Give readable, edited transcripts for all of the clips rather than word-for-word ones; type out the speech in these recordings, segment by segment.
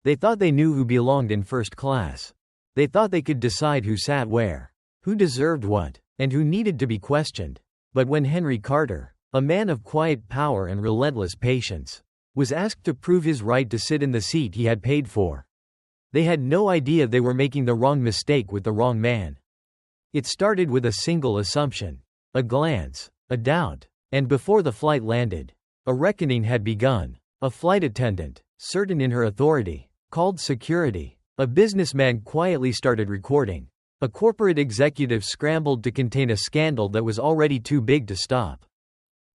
They thought they knew who belonged in first class. They thought they could decide who sat where, who deserved what, and who needed to be questioned. But when Henry Carter, a man of quiet power and relentless patience, was asked to prove his right to sit in the seat he had paid for, they had no idea they were making the wrong mistake with the wrong man. It started with a single assumption, a glance, a doubt, and before the flight landed, a reckoning had begun. A flight attendant, certain in her authority, called security. A businessman quietly started recording. A corporate executive scrambled to contain a scandal that was already too big to stop.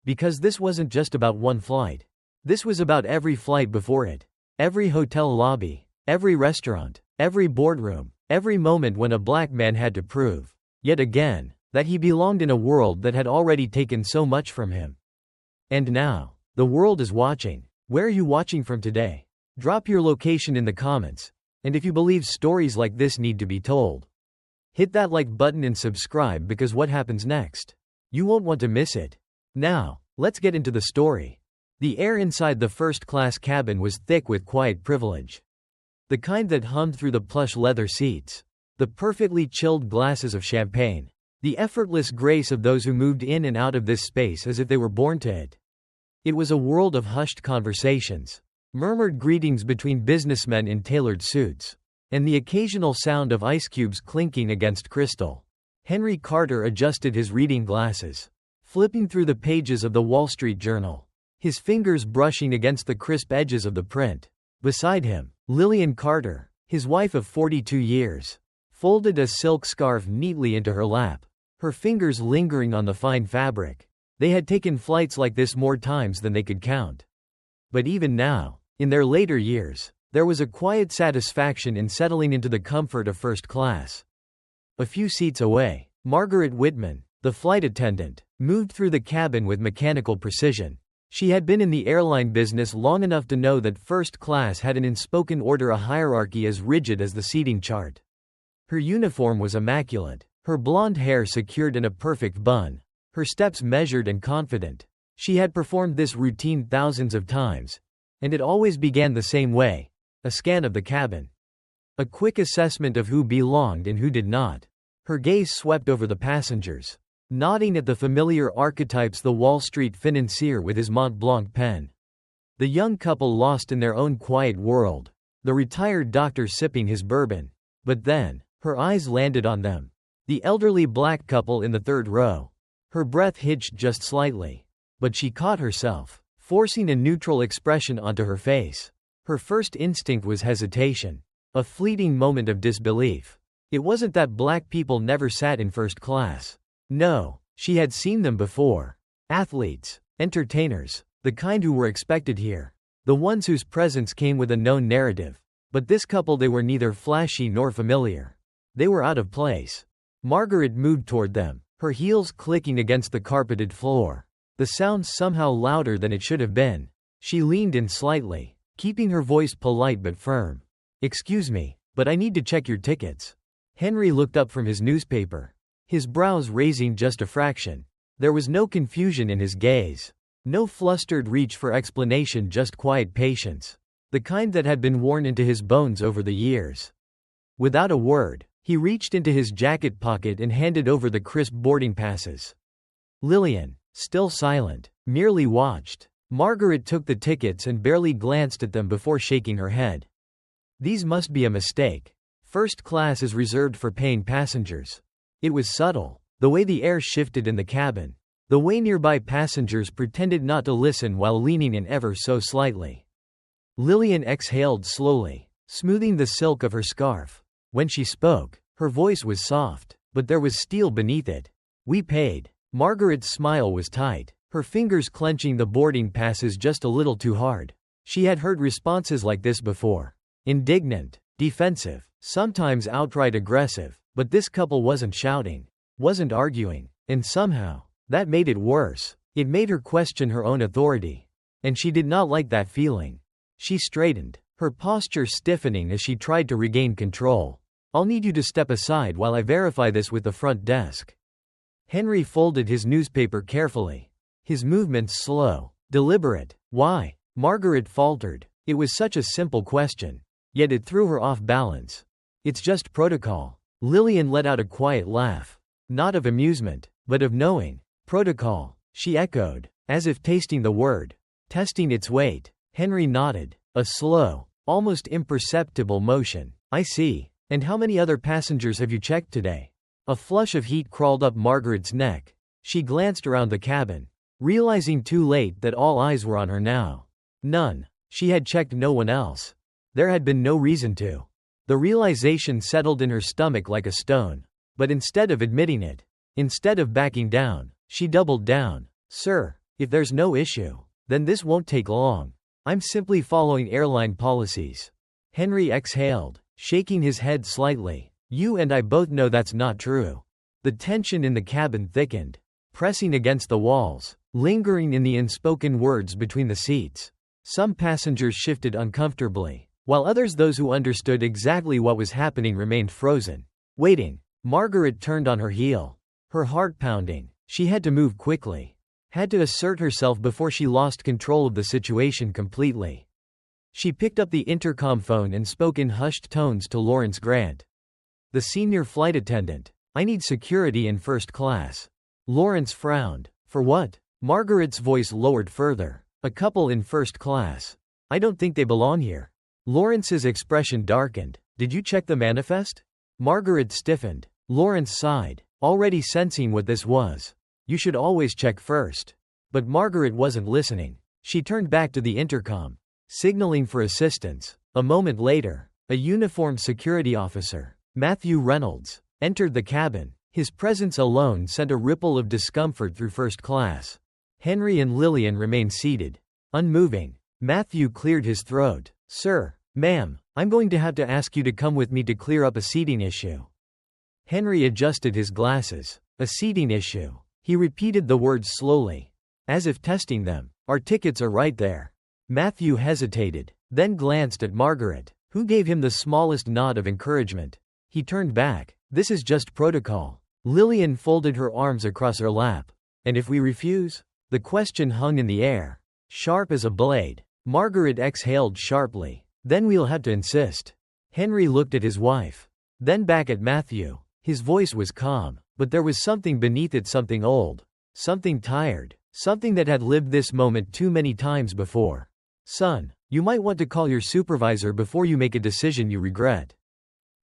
Because this wasn't just about one flight. This was about every flight before it. Every hotel lobby, every restaurant, every boardroom, every moment when a black man had to prove, yet again, that he belonged in a world that had already taken so much from him. And now, the world is watching. Where are you watching from today? Drop your location in the comments. And if you believe stories like this need to be told, hit that like button and subscribe, because what happens next, you won't want to miss it. Now, let's get into the story. The air inside the first-class cabin was thick with quiet privilege. The kind that hummed through the plush leather seats, the perfectly chilled glasses of champagne, the effortless grace of those who moved in and out of this space as if they were born to it. It was a world of hushed conversations, murmured greetings between businessmen in tailored suits, and the occasional sound of ice cubes clinking against crystal. Henry Carter adjusted his reading glasses, flipping through the pages of the Wall Street Journal, his fingers brushing against the crisp edges of the print. Beside him, Lillian Carter, his wife of 42 years, folded a silk scarf neatly into her lap, her fingers lingering on the fine fabric. They had taken flights like this more times than they could count. But even now, in their later years, there was a quiet satisfaction in settling into the comfort of first class. A few seats away, Margaret Whitman, the flight attendant, moved through the cabin with mechanical precision. She had been in the airline business long enough to know that first class had an unspoken order, a hierarchy as rigid as the seating chart. Her uniform was immaculate, her blonde hair secured in a perfect bun, her steps measured and confident. She had performed this routine thousands of times, and it always began the same way: a scan of the cabin. A quick assessment of who belonged and who did not. Her gaze swept over the passengers, nodding at the familiar archetypes: the Wall Street financier with his Mont Blanc pen, the young couple lost in their own quiet world, the retired doctor sipping his bourbon. But then, her eyes landed on them. The elderly black couple in the third row. Her breath hitched just slightly, but she caught herself, forcing a neutral expression onto her face. Her first instinct was hesitation, a fleeting moment of disbelief. It wasn't that black people never sat in first class. No, she had seen them before. Athletes, entertainers, the kind who were expected here. The ones whose presence came with a known narrative. But this couple, they were neither flashy nor familiar. They were out of place. Margaret moved toward them, her heels clicking against the carpeted floor. The sound somehow louder than it should have been. She leaned in slightly, keeping her voice polite but firm. "Excuse me, but I need to check your tickets." Henry looked up from his newspaper, his brows raising just a fraction. There was no confusion in his gaze, no flustered reach for explanation, just quiet patience, the kind that had been worn into his bones over the years. Without a word, he reached into his jacket pocket and handed over the crisp boarding passes. Lillian, still silent, merely watched. Margaret took the tickets and barely glanced at them before shaking her head. "These must be a mistake. First class is reserved for paying passengers." It was subtle, the way the air shifted in the cabin, the way nearby passengers pretended not to listen while leaning in ever so slightly. Lillian exhaled slowly, smoothing the silk of her scarf. When she spoke, her voice was soft, but there was steel beneath it. "We paid." Margaret's smile was tight, her fingers clenching the boarding passes just a little too hard. She had heard responses like this before. Indignant, defensive, sometimes outright aggressive, but this couple wasn't shouting, wasn't arguing, and somehow, that made it worse. It made her question her own authority. And she did not like that feeling. She straightened, her posture stiffening as she tried to regain control. "I'll need you to step aside while I verify this with the front desk." Henry folded his newspaper carefully, his movements slow, deliberate. "Why?" Margaret faltered. It was such a simple question. yet it threw her off balance. It's just protocol. Lillian let out a quiet laugh. Not of amusement, but of knowing. Protocol, she echoed, as if tasting the word. Testing its weight. Henry nodded. A slow, almost imperceptible motion. I see. And how many other passengers have you checked today? A flush of heat crawled up Margaret's neck. She glanced around the cabin, realizing too late that all eyes were on her now. None. She had checked no one else. There had been no reason to. The realization settled in her stomach like a stone. But instead of admitting it, instead of backing down, she doubled down. Sir, if there's no issue, then this won't take long. I'm simply following airline policies. Henry exhaled, shaking his head slightly. You and I both know that's not true. The tension in the cabin thickened, pressing against the walls, lingering in the unspoken words between the seats. Some passengers shifted uncomfortably, while others, those who understood exactly what was happening, remained frozen, waiting. Margaret turned on her heel, her heart pounding. She had to move quickly, had to assert herself before she lost control of the situation completely. She picked up the intercom phone and spoke in hushed tones to Lawrence Grant, the senior flight attendant. I need security in first class. Lawrence frowned. For what? Margaret's voice lowered further. A couple in first class. I don't think they belong here. Lawrence's expression darkened. Did you check the manifest? Margaret stiffened. Lawrence sighed, already sensing what this was. You should always check first. But Margaret wasn't listening. She turned back to the intercom, signaling for assistance. A moment later, a uniformed security officer, Matthew Reynolds, entered the cabin. His presence alone sent a ripple of discomfort through first class. Henry and Lillian remained seated, unmoving. Matthew cleared his throat. Sir, ma'am, I'm going to have to ask you to come with me to clear up a seating issue. Henry adjusted his glasses. A seating issue. He repeated the words slowly, as if testing them. Our tickets are right there. Matthew hesitated, then glanced at Margaret, who gave him the smallest nod of encouragement. He turned back. This is just protocol. Lillian folded her arms across her lap. And if we refuse? The question hung in the air, sharp as a blade. Margaret exhaled sharply. Then we'll have to insist. Henry looked at his wife, then back at Matthew. His voice was calm, but there was something beneath it, something old, something tired, something that had lived this moment too many times before. Son, you might want to call your supervisor before you make a decision you regret.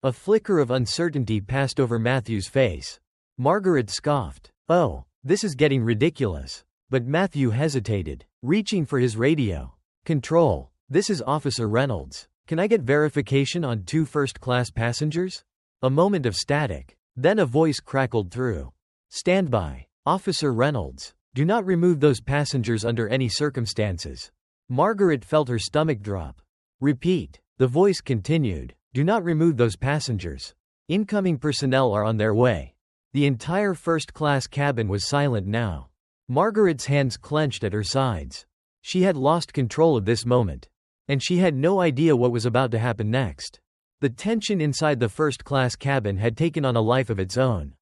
A flicker of uncertainty passed over Matthew's face. Margaret scoffed. Oh, this is getting ridiculous. But Matthew hesitated, reaching for his radio. Control, this is Officer Reynolds. Can I get verification on 2 first-class passengers? A moment of static. Then a voice crackled through. Stand by. Officer Reynolds. Do not remove those passengers under any circumstances. Margaret felt her stomach drop. Repeat. The voice continued. Do not remove those passengers. Incoming personnel are on their way. The entire first-class cabin was silent now. Margaret's hands clenched at her sides. She had lost control of this moment, and she had no idea what was about to happen next. The tension inside the first-class cabin had taken on a life of its own,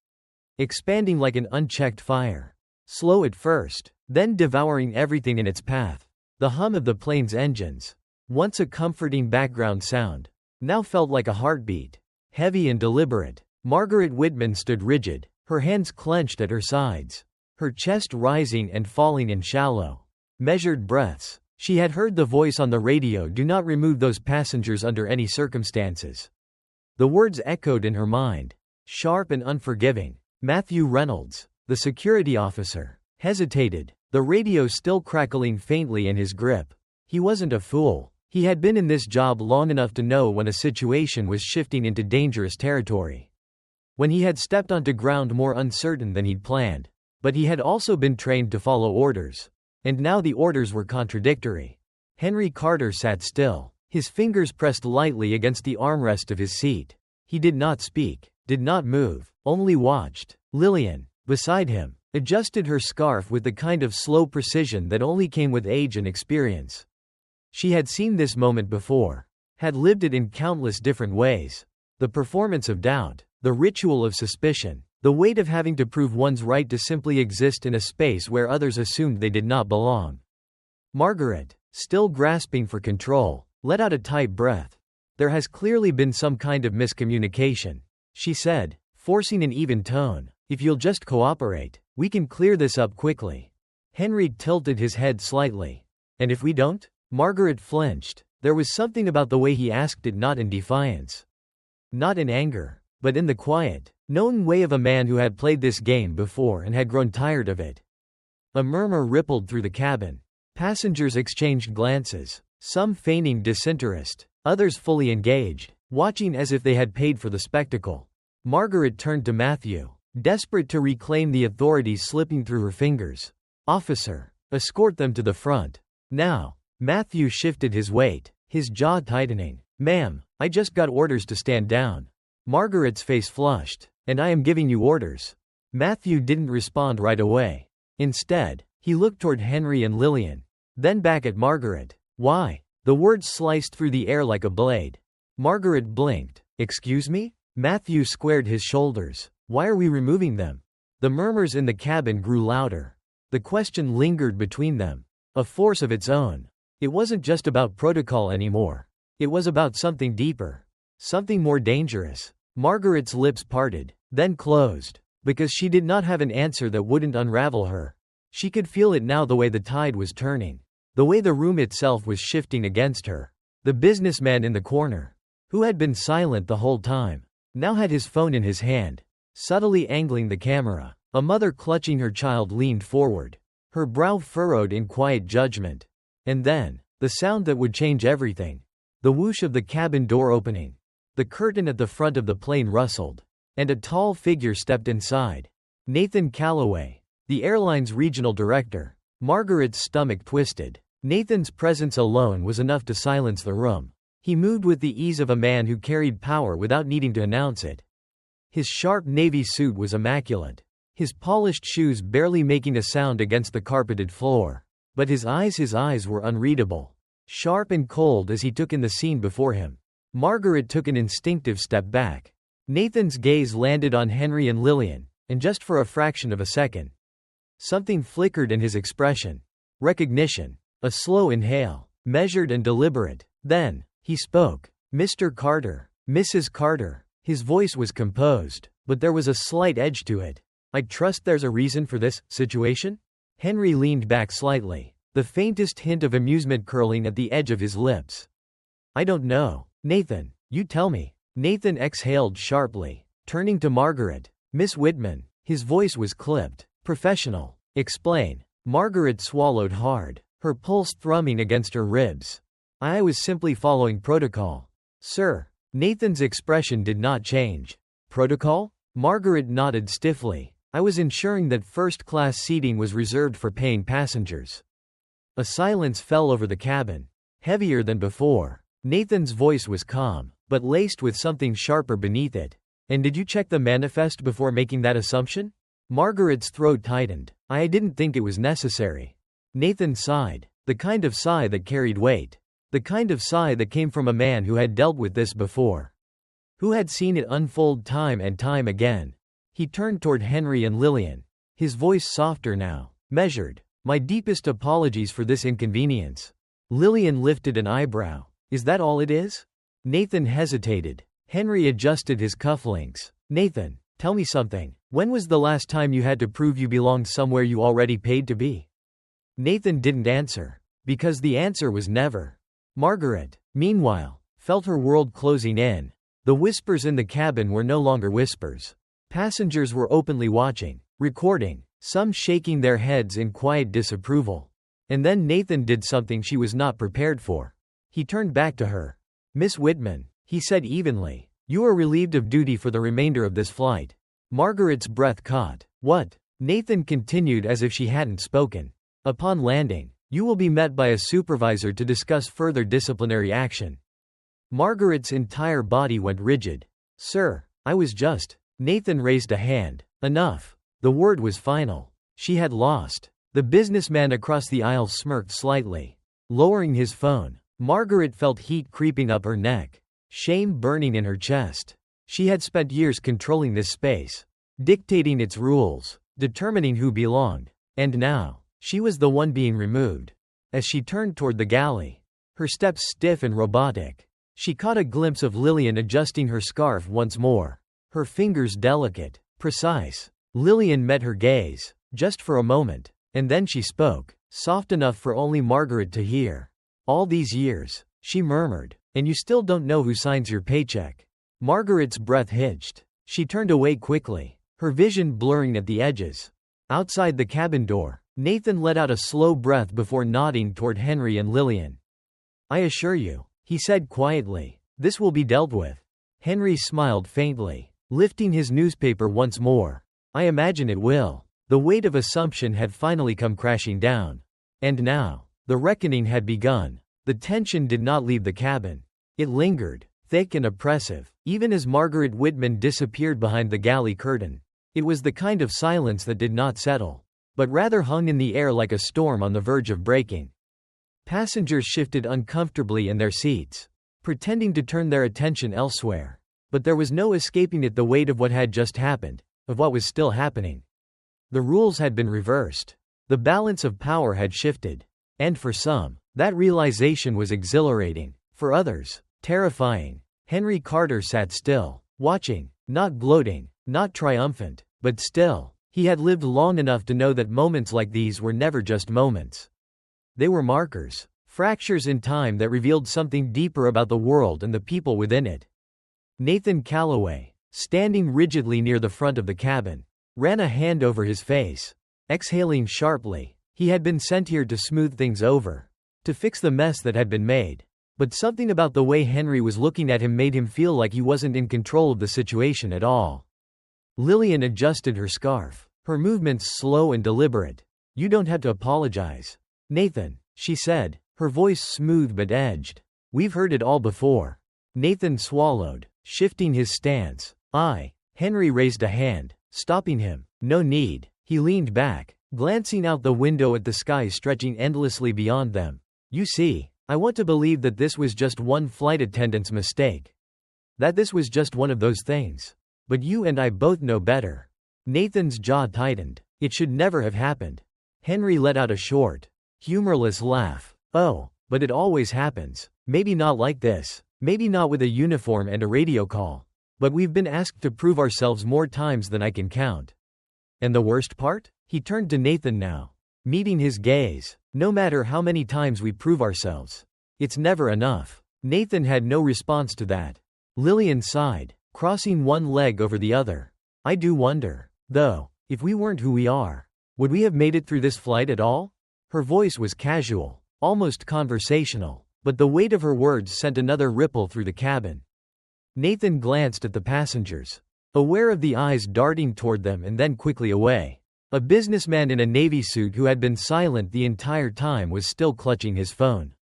expanding like an unchecked fire. Slow at first, then devouring everything in its path. The hum of the plane's engines, once a comforting background sound, now felt like a heartbeat, heavy and deliberate. Margaret Whitman stood rigid, her hands clenched at her sides, her chest rising and falling in shallow, measured breaths. She had heard the voice on the radio, do not remove those passengers under any circumstances. The words echoed in her mind, sharp and unforgiving. Matthew Reynolds, the security officer, hesitated, the radio still crackling faintly in his grip. He wasn't a fool. He had been in this job long enough to know when a situation was shifting into dangerous territory, when he had stepped onto ground more uncertain than he'd planned. But he had also been trained to follow orders. And now the orders were contradictory. Henry Carter sat still, his fingers pressed lightly against the armrest of his seat. He did not speak, did not move, only watched. Lillian, beside him, adjusted her scarf with the kind of slow precision that only came with age and experience. She had seen this moment before, had lived it in countless different ways. The performance of doubt, the ritual of suspicion, the weight of having to prove one's right to simply exist in a space where others assumed they did not belong. Margaret, still grasping for control, let out a tight breath. There has clearly been some kind of miscommunication, she said, forcing an even tone. If you'll just cooperate, we can clear this up quickly. Henry tilted his head slightly. And if we don't? Margaret flinched. There was something about the way he asked it, not in defiance, not in anger, but in the quiet, knowing way of a man who had played this game before and had grown tired of it. A murmur rippled through the cabin. Passengers exchanged glances, some feigning disinterest, others fully engaged, watching as if they had paid for the spectacle. Margaret turned to Matthew, desperate to reclaim the authorities slipping through her fingers. Officer, escort them to the front. Now. Matthew shifted his weight, his jaw tightening. Ma'am, I just got orders to stand down. Margaret's face flushed. And I am giving you orders. Matthew didn't respond right away. Instead, he looked toward Henry and Lillian, then back at Margaret. Why? The words sliced through the air like a blade. Margaret blinked. Excuse me? Matthew squared his shoulders. Why are we removing them? The murmurs in the cabin grew louder. The question lingered between them, a force of its own. It wasn't just about protocol anymore. It was about something deeper. Something more dangerous. Margaret's lips parted, then closed, because she did not have an answer that wouldn't unravel her. She could feel it now, the way the tide was turning. The way the room itself was shifting against her. The businessman in the corner, who had been silent the whole time, now had his phone in his hand, subtly angling the camera. A mother clutching her child leaned forward, her brow furrowed in quiet judgment. And then, the sound that would change everything. The whoosh of the cabin door opening. The curtain at the front of the plane rustled, and a tall figure stepped inside. Nathan Calloway, the airline's regional director. Margaret's stomach twisted. Nathan's presence alone was enough to silence the room. He moved with the ease of a man who carried power without needing to announce it. His sharp navy suit was immaculate, his polished shoes barely making a sound against the carpeted floor. But his eyes were unreadable, sharp and cold as he took in the scene before him. Margaret took an instinctive step back. Nathan's gaze landed on Henry and Lillian, and just for a fraction of a second, something flickered in his expression. Recognition. A slow inhale, measured and deliberate. Then, he spoke. Mr. Carter, Mrs. Carter. His voice was composed, but there was a slight edge to it. I trust there's a reason for this situation? Henry leaned back slightly, the faintest hint of amusement curling at the edge of his lips. I don't know. Nathan, you tell me. Nathan exhaled sharply, turning to Margaret. Miss Whitman. His voice was clipped. Professional. Explain. Margaret swallowed hard, her pulse thrumming against her ribs. I was simply following protocol. Sir. Nathan's expression did not change. Protocol? Margaret nodded stiffly. I was ensuring that first-class seating was reserved for paying passengers. A silence fell over the cabin, heavier than before. Nathan's voice was calm, but laced with something sharper beneath it. And did you check the manifest before making that assumption? Margaret's throat tightened. I didn't think it was necessary. Nathan sighed, the kind of sigh that carried weight. The kind of sigh that came from a man who had dealt with this before, who had seen it unfold time and time again. He turned toward Henry and Lillian, his voice softer now, measured. My deepest apologies for this inconvenience. Lillian lifted an eyebrow. Is that all it is? Nathan hesitated. Henry adjusted his cufflinks. Nathan, tell me something. When was the last time you had to prove you belonged somewhere you already paid to be? Nathan didn't answer, because the answer was never. Margaret, meanwhile, felt her world closing in. The whispers in the cabin were no longer whispers. Passengers were openly watching, recording, some shaking their heads in quiet disapproval. And then Nathan did something she was not prepared for. He turned back to her. Miss Whitman, he said evenly, you are relieved of duty for the remainder of this flight. Margaret's breath caught. What? Nathan continued as if she hadn't spoken. Upon landing, you will be met by a supervisor to discuss further disciplinary action. Margaret's entire body went rigid. Sir, I was just. Nathan raised a hand. Enough. The word was final. She had lost. The businessman across the aisle smirked slightly, lowering his phone. Margaret felt heat creeping up her neck, shame burning in her chest. She had spent years controlling this space, dictating its rules, determining who belonged. And now, she was the one being removed. As she turned toward the galley, her steps stiff and robotic, She caught a glimpse of Lillian adjusting her scarf once more. Her fingers delicate, precise. Lillian met her gaze, just for a moment, and then she spoke, soft enough for only Margaret to hear. "All these years," she murmured, "and you still don't know who signs your paycheck." Margaret's breath hitched. She turned away quickly, her vision blurring at the edges. Outside the cabin door, Nathan let out a slow breath before nodding toward Henry and Lillian. "I assure you," he said quietly, "this will be dealt with." Henry smiled faintly, lifting his newspaper once more. "I imagine it will." The weight of assumption had finally come crashing down. And now, the reckoning had begun. The tension did not leave the cabin. It lingered, thick and oppressive, even as Margaret Whitman disappeared behind the galley curtain. It was the kind of silence that did not settle, but rather hung in the air like a storm on the verge of breaking. Passengers shifted uncomfortably in their seats, pretending to turn their attention elsewhere. But there was no escaping it, the weight of what had just happened, of what was still happening. The rules had been reversed. The balance of power had shifted. And for some, that realization was exhilarating. For others, terrifying. Henry Carter sat still, watching, not gloating, not triumphant, but still. He had lived long enough to know that moments like these were never just moments. They were markers, fractures in time that revealed something deeper about the world and the people within it. Nathan Calloway, standing rigidly near the front of the cabin, ran a hand over his face, exhaling sharply. He had been sent here to smooth things over, to fix the mess that had been made. But something about the way Henry was looking at him made him feel like he wasn't in control of the situation at all. Lillian adjusted her scarf, her movements slow and deliberate. "You don't have to apologize, Nathan," she said, her voice smooth but edged. "We've heard it all before." Nathan swallowed, shifting his stance. Henry raised a hand, stopping him. "No need." He leaned back, glancing out the window at the sky stretching endlessly beyond them. "You see, I want to believe that this was just one flight attendant's mistake. That this was just one of those things. But you and I both know better." Nathan's jaw tightened. "It should never have happened." Henry let out a short, humorless laugh. "Oh, but it always happens. Maybe not like this. Maybe not with a uniform and a radio call. But we've been asked to prove ourselves more times than I can count." "And the worst part?" He turned to Nathan now, meeting his gaze. "No matter how many times we prove ourselves, it's never enough." Nathan had no response to that. Lillian sighed, crossing one leg over the other. "I do wonder, though, if we weren't who we are, would we have made it through this flight at all?" Her voice was casual, almost conversational, but the weight of her words sent another ripple through the cabin. Nathan glanced at the passengers, aware of the eyes darting toward them and then quickly away. A businessman in a navy suit who had been silent the entire time was still clutching his phone.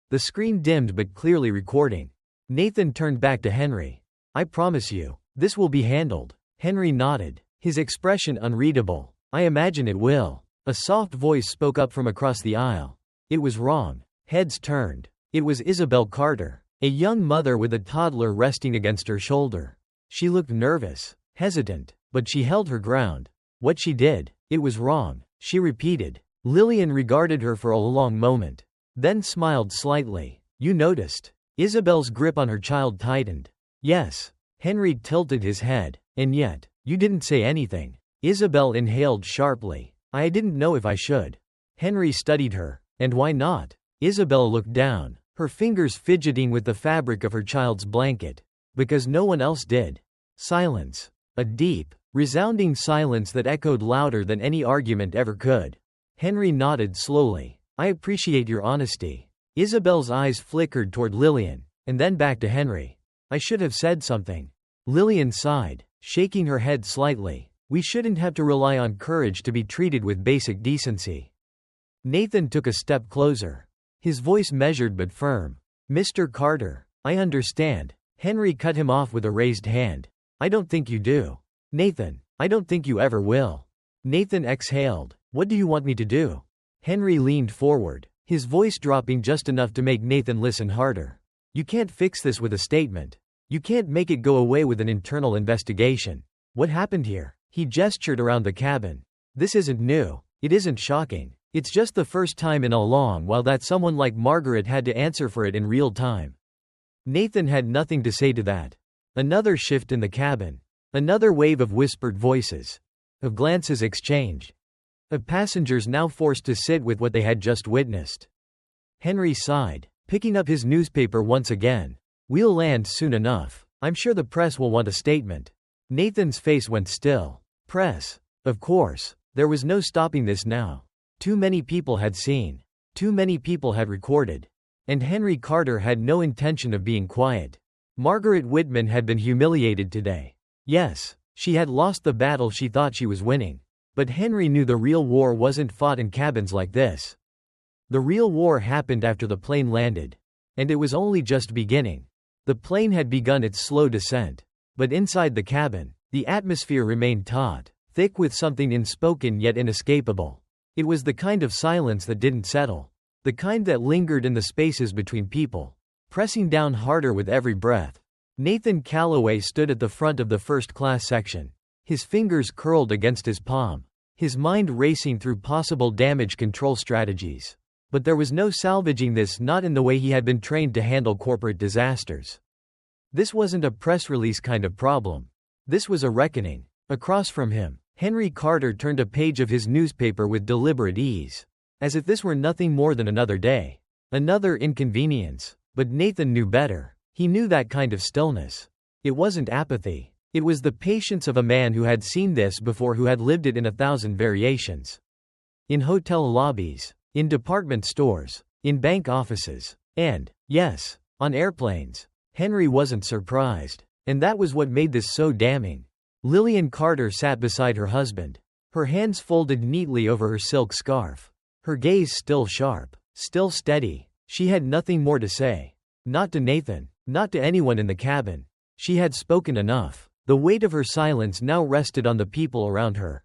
The screen dimmed but clearly recording. Nathan turned back to Henry. "I promise you, this will be handled." Henry nodded, his expression unreadable. "I imagine it will." A soft voice spoke up from across the aisle. It was wrong. Heads turned. It was Isabel Carter, a young mother with a toddler resting against her shoulder. She looked nervous, hesitant, but she held her ground. What she did, it was wrong, she repeated. Lillian regarded her for a long moment, then smiled slightly. "You noticed?" Isabel's grip on her child tightened. "Yes." Henry tilted his head. "And yet, you didn't say anything." Isabel inhaled sharply. "I didn't know if I should." Henry studied her. "And why not?" Isabel looked down, her fingers fidgeting with the fabric of her child's blanket. "Because no one else did." Silence. A deep, resounding silence that echoed louder than any argument ever could. Henry nodded slowly. "I appreciate your honesty." Isabel's eyes flickered toward Lillian, and then back to Henry. "I should have said something." Lillian sighed, shaking her head slightly. "We shouldn't have to rely on courage to be treated with basic decency." Nathan took a step closer, his voice measured but firm. "Mr. Carter, I understand." Henry cut him off with a raised hand. "I don't think you do. Nathan, I don't think you ever will." Nathan exhaled. "What do you want me to do?" Henry leaned forward, his voice dropping just enough to make Nathan listen harder. "You can't fix this with a statement. You can't make it go away with an internal investigation. What happened here?" He gestured around the cabin. "This isn't new. It isn't shocking. It's just the first time in a long while that someone like Margaret had to answer for it in real time." Nathan had nothing to say to that. Another shift in the cabin. Another wave of whispered voices. Of glances exchanged. Of passengers now forced to sit with what they had just witnessed. Henry sighed, picking up his newspaper once again. We'll land soon enough. I'm sure the press will want a statement. Nathan's face went still. Press. Of course. There was no stopping this now. Too many people had seen. Too many people had recorded. And Henry Carter had no intention of being quiet. Margaret Whitman had been humiliated today. Yes, she had lost the battle she thought she was winning. But Henry knew the real war wasn't fought in cabins like this. The real war happened after the plane landed. And it was only just beginning. The plane had begun its slow descent. But inside the cabin, the atmosphere remained taut, thick with something unspoken yet inescapable. It was the kind of silence that didn't settle. The kind that lingered in the spaces between people, pressing down harder with every breath. Nathan Calloway stood at the front of the first-class section, his fingers curled against his palm, his mind racing through possible damage control strategies. But there was no salvaging this, not in the way he had been trained to handle corporate disasters. This wasn't a press release kind of problem. This was a reckoning. Across from him, Henry Carter turned a page of his newspaper with deliberate ease, as if this were nothing more than another day. Another inconvenience. But Nathan knew better. He knew that kind of stillness. It wasn't apathy. It was the patience of a man who had seen this before, who had lived it in 1,000 variations. In hotel lobbies, in department stores, in bank offices, and, yes, on airplanes. Henry wasn't surprised. And that was what made this so damning. Lillian Carter sat beside her husband, her hands folded neatly over her silk scarf, her gaze still sharp, still steady. She had nothing more to say. Not to Nathan, not to anyone in the cabin. She had spoken enough. The weight of her silence now rested on the people around her.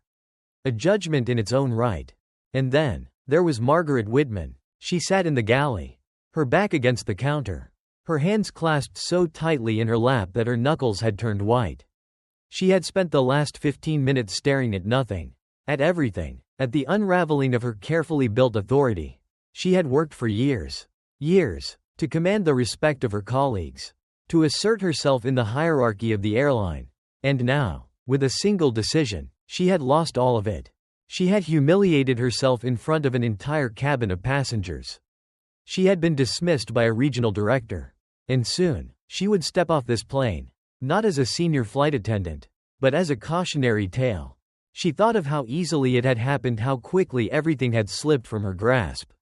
A judgment in its own right. And then, there was Margaret Whitman. She sat in the galley, her back against the counter, her hands clasped so tightly in her lap that her knuckles had turned white. She had spent the last 15 minutes staring at nothing, at everything, at the unraveling of her carefully built authority. She had worked for years, to command the respect of her colleagues, to assert herself in the hierarchy of the airline. And now, with a single decision, she had lost all of it. She had humiliated herself in front of an entire cabin of passengers. She had been dismissed by a regional director. And soon, she would step off this plane, not as a senior flight attendant, but as a cautionary tale. She thought of how easily it had happened, how quickly everything had slipped from her grasp.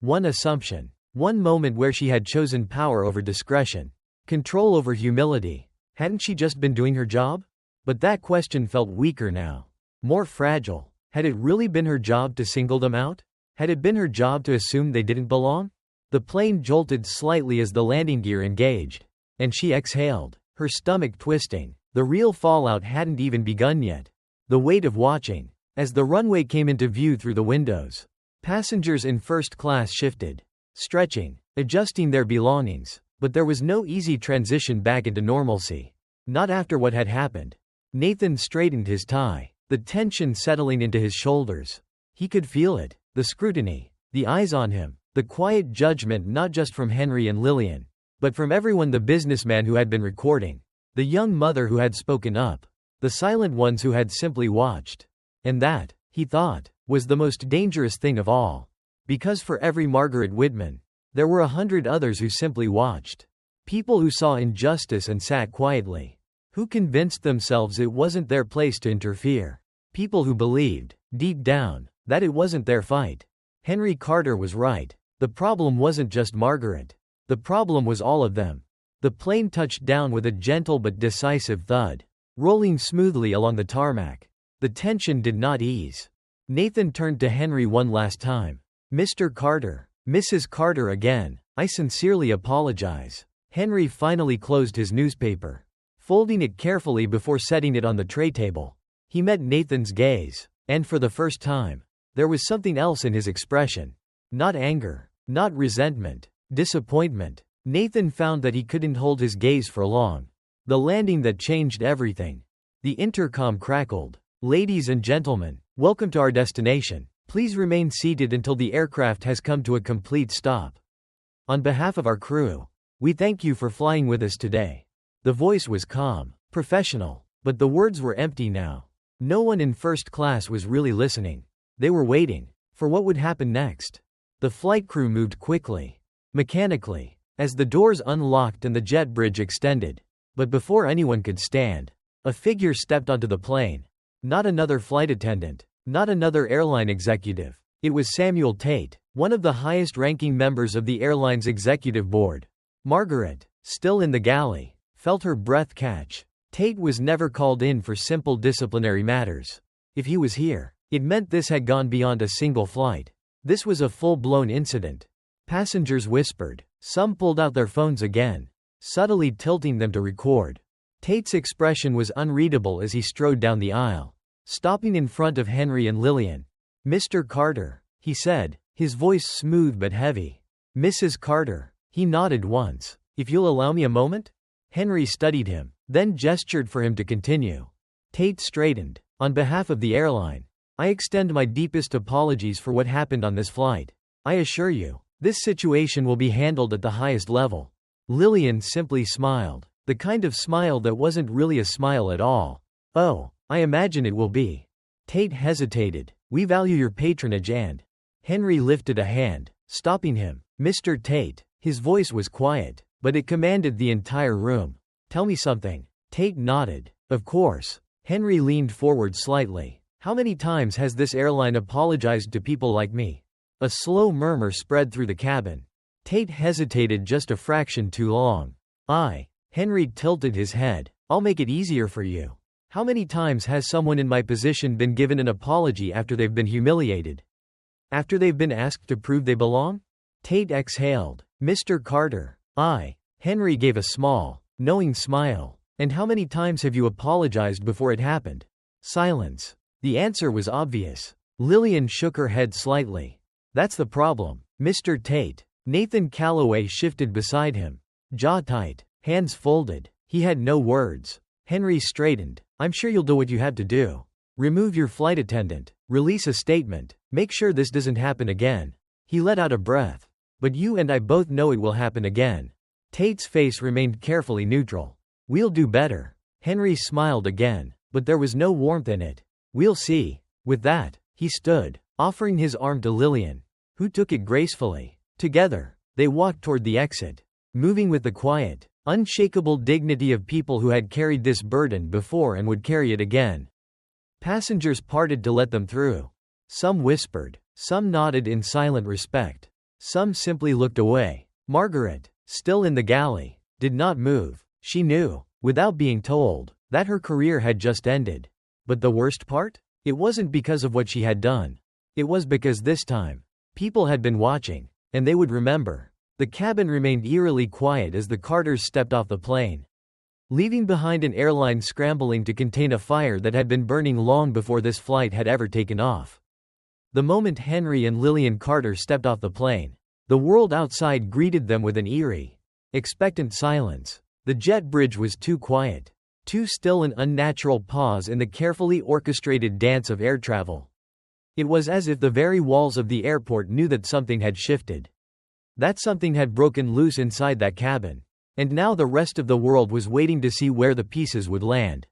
One assumption, one moment where she had chosen power over discretion, control over humility. Hadn't she just been doing her job? But that question felt weaker now, more fragile. Had it really been her job to single them out? Had it been her job to assume they didn't belong? The plane jolted slightly as the landing gear engaged, and she exhaled, her stomach twisting. The real fallout hadn't even begun yet. The weight of watching. As the runway came into view through the windows, passengers in first class shifted, stretching, adjusting their belongings. But there was no easy transition back into normalcy. Not after what had happened. Nathan straightened his tie, the tension settling into his shoulders. He could feel it, the scrutiny, the eyes on him, the quiet judgment, not just from Henry and Lillian, but from everyone, the businessman who had been recording, the young mother who had spoken up, the silent ones who had simply watched. And that, he thought, was the most dangerous thing of all. Because for every Margaret Whitman, there were 100 others who simply watched. People who saw injustice and sat quietly. Who convinced themselves it wasn't their place to interfere. People who believed, deep down, that it wasn't their fight. Henry Carter was right. The problem wasn't just Margaret. The problem was all of them. The plane touched down with a gentle but decisive thud, rolling smoothly along the tarmac. The tension did not ease. Nathan turned to Henry one last time. Mr. Carter. Mrs. Carter again. I sincerely apologize. Henry finally closed his newspaper, folding it carefully before setting it on the tray table. He met Nathan's gaze, and for the first time, there was something else in his expression. Not anger, not resentment, disappointment. Nathan found that he couldn't hold his gaze for long. The landing that changed everything. The intercom crackled. Ladies and gentlemen, welcome to our destination. Please remain seated until the aircraft has come to a complete stop. On behalf of our crew, "We thank you for flying with us today." The voice was calm, professional, but the words were empty now. No one in first class was really listening. They were waiting for what would happen next. The flight crew moved quickly, mechanically, as the doors unlocked and the jet bridge extended. But before anyone could stand, a figure stepped onto the plane. Not another flight attendant, not another airline executive. It was Samuel Tate, one of the highest-ranking members of the airline's executive board. Margaret, still in the galley, felt her breath catch. Tate was never called in for simple disciplinary matters. If he was here, it meant this had gone beyond a single flight. This was a full-blown incident. Passengers whispered. Some pulled out their phones again, subtly tilting them to record. Tate's expression was unreadable as he strode down the aisle, stopping in front of Henry and Lillian. "Mr. Carter," he said, his voice smooth but heavy. "Mrs. Carter." He nodded once. "If you'll allow me a moment?" Henry studied him, then gestured for him to continue. Tate straightened. "On behalf of the airline, I extend my deepest apologies for what happened on this flight. I assure you, this situation will be handled at the highest level." Lillian simply smiled, the kind of smile that wasn't really a smile at all. "Oh, I imagine it will be." Tate hesitated. "We value your patronage and—" Henry lifted a hand, stopping him. "Mr. Tate." His voice was quiet, but it commanded the entire room. "Tell me something." Tate nodded. "Of course." Henry leaned forward slightly. "How many times has this airline apologized to people like me?" A slow murmur spread through the cabin. Tate hesitated just a fraction too long. Henry tilted his head. "I'll make it easier for you. How many times has someone in my position been given an apology after they've been humiliated? After they've been asked to prove they belong?" Tate exhaled. "Mr. Carter." Henry gave a small, knowing smile. "And how many times have you apologized before it happened?" Silence. The answer was obvious. Lillian shook her head slightly. "That's the problem, Mr. Tate." Nathan Calloway shifted beside him. Jaw tight, hands folded. He had no words. Henry straightened. "I'm sure you'll do what you have to do. Remove your flight attendant. Release a statement. Make sure this doesn't happen again." He let out a breath. "But you and I both know it will happen again." Tate's face remained carefully neutral. "We'll do better." Henry smiled again, but there was no warmth in it. "We'll see." With that, he stood, offering his arm to Lillian, who took it gracefully. Together, they walked toward the exit, moving with the quiet, unshakable dignity of people who had carried this burden before and would carry it again. Passengers parted to let them through. Some whispered, some nodded in silent respect. Some simply looked away. Margaret, still in the galley, did not move. She knew, without being told, that her career had just ended. But the worst part? It wasn't because of what she had done. It was because this time, people had been watching, and they would remember. The cabin remained eerily quiet as the Carters stepped off the plane, leaving behind an airline scrambling to contain a fire that had been burning long before this flight had ever taken off. The moment Henry and Lillian Carter stepped off the plane, the world outside greeted them with an eerie, expectant silence. The jet bridge was too quiet, too still, an unnatural pause in the carefully orchestrated dance of air travel. It was as if the very walls of the airport knew that something had shifted. That something had broken loose inside that cabin. And now the rest of the world was waiting to see where the pieces would land.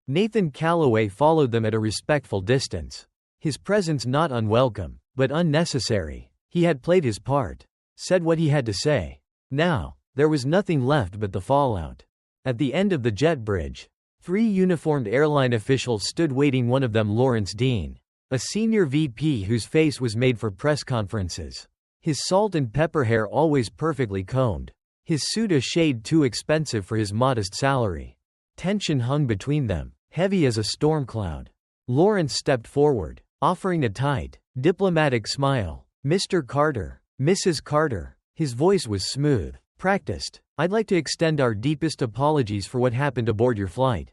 Nathan Calloway followed them at a respectful distance. His presence not unwelcome, but unnecessary. He had played his part, said what he had to say. Now, there was nothing left but the fallout. At the end of the jet bridge, 3 uniformed airline officials stood waiting, one of them Lawrence Dean, a senior VP whose face was made for press conferences. His salt and pepper hair always perfectly combed. His suit a shade too expensive for his modest salary. Tension hung between them, heavy as a storm cloud. Lawrence stepped forward, offering a tight, diplomatic smile. "Mr. Carter, Mrs. Carter." His voice was smooth, practiced. "I'd like to extend our deepest apologies for what happened aboard your flight."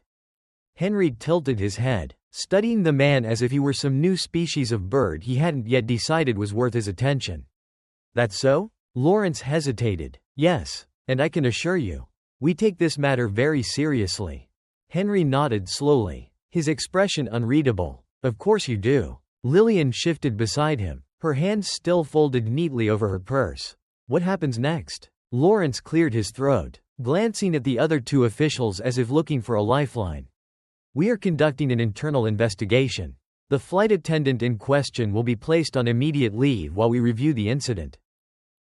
Henry tilted his head, studying the man as if he were some new species of bird he hadn't yet decided was worth his attention. "That's so?" Lawrence hesitated. "Yes, and I can assure you, we take this matter very seriously." Henry nodded slowly, his expression unreadable. "Of course you do." Lillian shifted beside him, her hands still folded neatly over her purse. "What happens next?" Lawrence cleared his throat, glancing at the other two officials as if looking for a lifeline. "We are conducting an internal investigation. The flight attendant in question will be placed on immediate leave while we review the incident."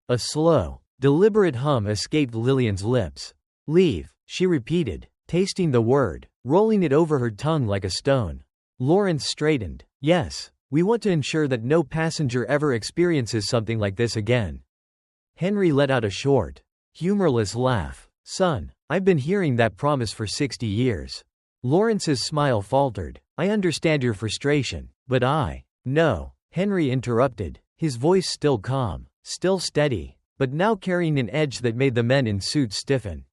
A slow, deliberate hum escaped Lillian's lips. "Leave," she repeated, tasting the word, rolling it over her tongue like a stone. Lawrence straightened. "Yes, we want to ensure that no passenger ever experiences something like this again." Henry let out a short, humorless laugh. "Son, I've been hearing that promise for 60 years. Lawrence's smile faltered. "I understand your frustration, but No," Henry interrupted, his voice still calm, still steady, but now carrying an edge that made the men in suits stiffen.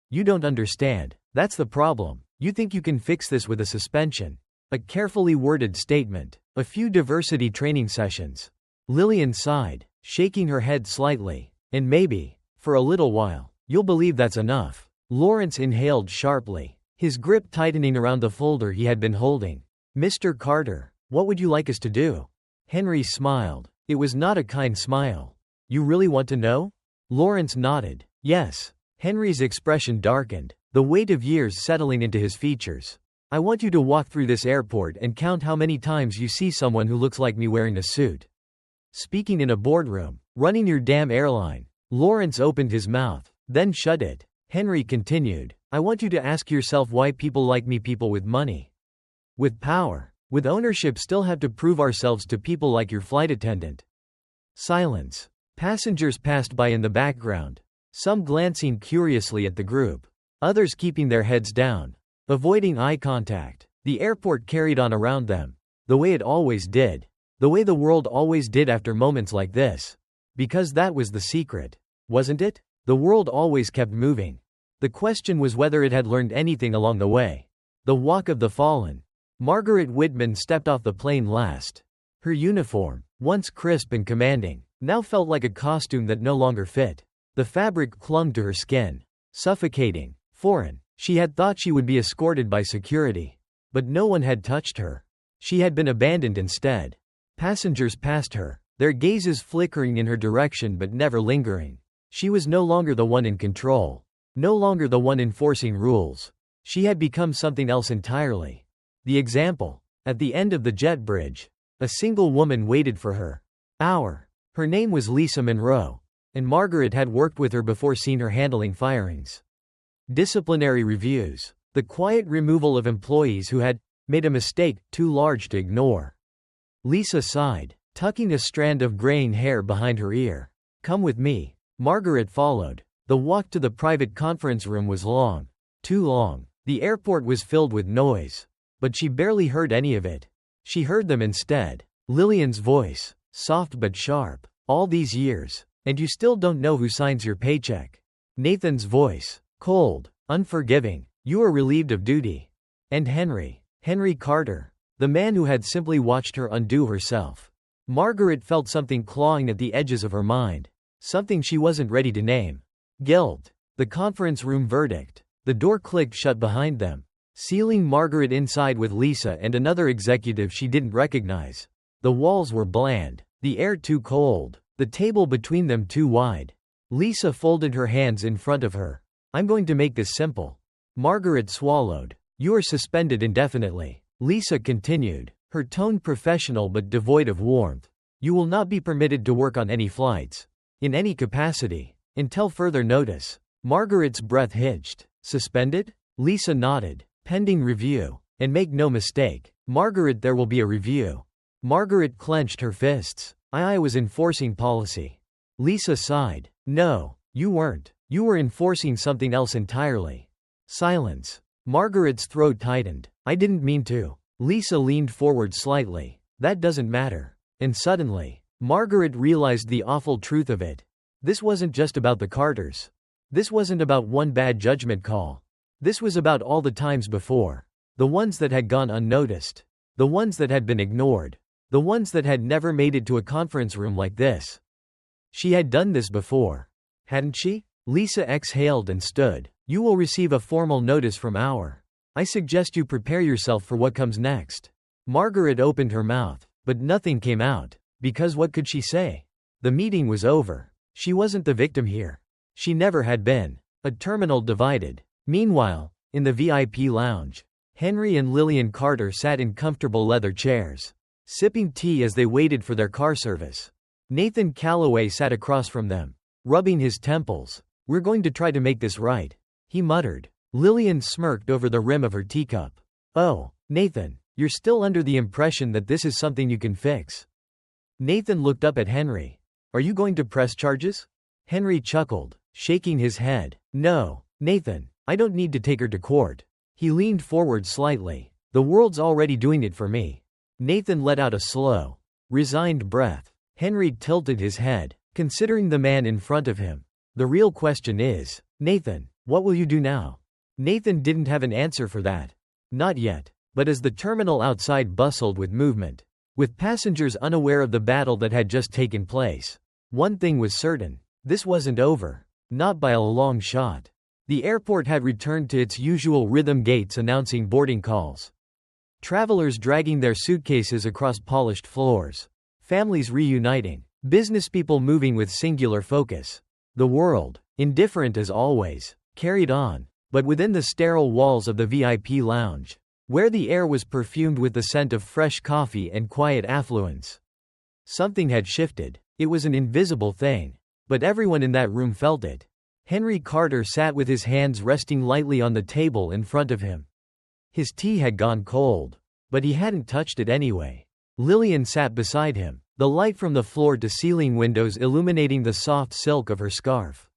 "You don't understand. That's the problem. You think you can fix this with a suspension. A carefully worded statement. A few diversity training sessions." Lillian sighed, shaking her head slightly. "And maybe, for a little while, you'll believe that's enough." Lawrence inhaled sharply, his grip tightening around the folder he had been holding. "Mr. Carter, what would you like us to do?" Henry smiled. It was not a kind smile. "You really want to know?" Lawrence nodded. "Yes." Henry's expression darkened, the weight of years settling into his features. "I want you to walk through this airport and count how many times you see someone who looks like me wearing a suit. Speaking in a boardroom, running your damn airline." Lawrence opened his mouth, then shut it. Henry continued. "I want you to ask yourself why people like me, people with money, with power, with ownership, still have to prove ourselves to people like your flight attendant." Silence. Passengers passed by in the background, some glancing curiously at the group, others keeping their heads down, avoiding eye contact. The airport carried on around them, the way it always did, the way the world always did after moments like this. Because that was the secret, wasn't it? The world always kept moving. The question was whether it had learned anything along the way. The walk of the fallen. Margaret Whitman stepped off the plane last. Her uniform, once crisp and commanding, now felt like a costume that no longer fit. The fabric clung to her skin, suffocating, foreign. She had thought she would be escorted by security. But no one had touched her. She had been abandoned instead. Passengers passed her, their gazes flickering in her direction but never lingering. She was no longer the one in control. No longer the one enforcing rules. She had become something else entirely. The example. At the end of the jet bridge, a single woman waited for her. Her name was Lisa Monroe, and Margaret had worked with her before, seen her handling firings. Disciplinary reviews. The quiet removal of employees who had made a mistake too large to ignore. Lisa sighed, tucking a strand of graying hair behind her ear. "Come with me." Margaret followed. The walk to the private conference room was long. Too long. The airport was filled with noise. But she barely heard any of it. She heard them instead. Lillian's voice, soft but sharp. "All these years, and you still don't know who signs your paycheck." Nathan's voice, cold, unforgiving. "You are relieved of duty." And Henry Carter, the man who had simply watched her undo herself. Margaret felt something clawing at the edges of her mind. Something she wasn't ready to name. Guilt. The conference room verdict. The door clicked shut behind them, sealing Margaret inside with Lisa and another executive she didn't recognize. The walls were bland, the air too cold, the table between them too wide. Lisa folded her hands in front of her. "I'm going to make this simple." Margaret swallowed. "You are suspended indefinitely." Lisa continued, her tone professional but devoid of warmth. "You will not be permitted to work on any flights, in any capacity, until further notice." Margaret's breath hitched. "Suspended?" Lisa nodded. "Pending review. And make no mistake, Margaret, there will be a review." Margaret clenched her fists. I was enforcing policy." Lisa sighed. "No, you weren't. You were enforcing something else entirely." Silence. Margaret's throat tightened. "I didn't mean to." Lisa leaned forward slightly. "That doesn't matter." And suddenly, Margaret realized the awful truth of it. This wasn't just about the Carters. This wasn't about one bad judgment call. This was about all the times before. The ones that had gone unnoticed. The ones that had been ignored. The ones that had never made it to a conference room like this. She had done this before, hadn't she? Lisa exhaled and stood. "You will receive a formal notice from our. I suggest you prepare yourself for what comes next." Margaret opened her mouth, but nothing came out. Because what could she say? The meeting was over. She wasn't the victim here. She never had been. A terminal divided. Meanwhile, in the VIP lounge, Henry and Lillian Carter sat in comfortable leather chairs, sipping tea as they waited for their car service. Nathan Calloway sat across from them, rubbing his temples. "We're going to try to make this right," he muttered. Lillian smirked over the rim of her teacup. "Oh, Nathan, you're still under the impression that this is something you can fix." Nathan looked up at Henry. "Are you going to press charges?" Henry chuckled, shaking his head. "No, Nathan, I don't need to take her to court." He leaned forward slightly. "The world's already doing it for me." Nathan let out a slow, resigned breath. Henry tilted his head, considering the man in front of him. "The real question is, Nathan, what will you do now?" Nathan didn't have an answer for that. Not yet. But as the terminal outside bustled with movement, with passengers unaware of the battle that had just taken place, one thing was certain: this wasn't over. Not by a long shot. The airport had returned to its usual rhythm, gates announcing boarding calls, travelers dragging their suitcases across polished floors, families reuniting, businesspeople moving with singular focus. The world, indifferent as always, carried on. But within the sterile walls of the VIP lounge, where the air was perfumed with the scent of fresh coffee and quiet affluence, something had shifted. It was an invisible thing, but everyone in that room felt it. Henry Carter sat with his hands resting lightly on the table in front of him. His tea had gone cold, but he hadn't touched it anyway. Lillian sat beside him, the light from the floor-to-ceiling windows illuminating the soft silk of her scarf.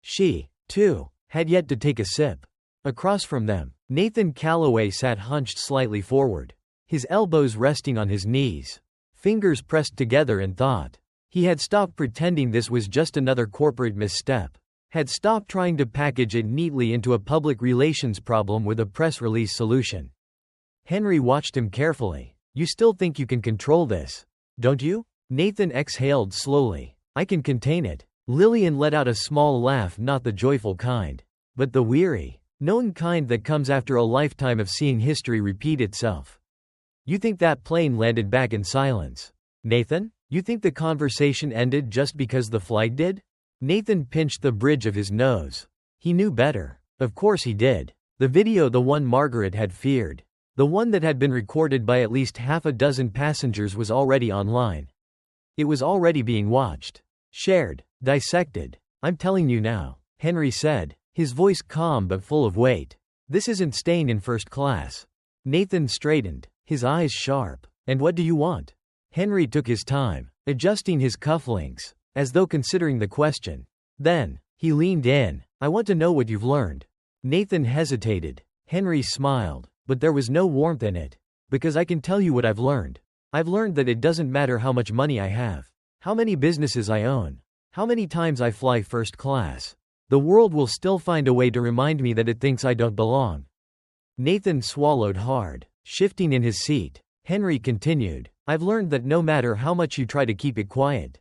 She, too, had yet to take a sip. Across from them, Nathan Calloway sat hunched slightly forward, his elbows resting on his knees, fingers pressed together in thought. He had stopped pretending this was just another corporate misstep, had stopped trying to package it neatly into a public relations problem with a press release solution. Henry watched him carefully. "You still think you can control this, don't you?" Nathan exhaled slowly. "I can contain it." Lillian let out a small laugh, not the joyful kind, but the weary, knowing kind that comes after a lifetime of seeing history repeat itself. "You think that plane landed back in silence, Nathan? You think the conversation ended just because the flight did?" Nathan pinched the bridge of his nose. He knew better. Of course he did. The video, the one Margaret had feared, the one that had been recorded by at least half a dozen passengers, was already online. It was already being watched, shared, dissected. "I'm telling you now," Henry said, his voice calm but full of weight. "This isn't staying in first class." Nathan straightened, his eyes sharp. "And what do you want?" Henry took his time, adjusting his cufflinks, as though considering the question. Then, he leaned in. "I want to know what you've learned." Nathan hesitated. Henry smiled, but there was no warmth in it. "Because I can tell you what I've learned. I've learned that it doesn't matter how much money I have, how many businesses I own, how many times I fly first class. The world will still find a way to remind me that it thinks I don't belong." Nathan swallowed hard, shifting in his seat. Henry continued, "I've learned that no matter how much you try to keep it quiet,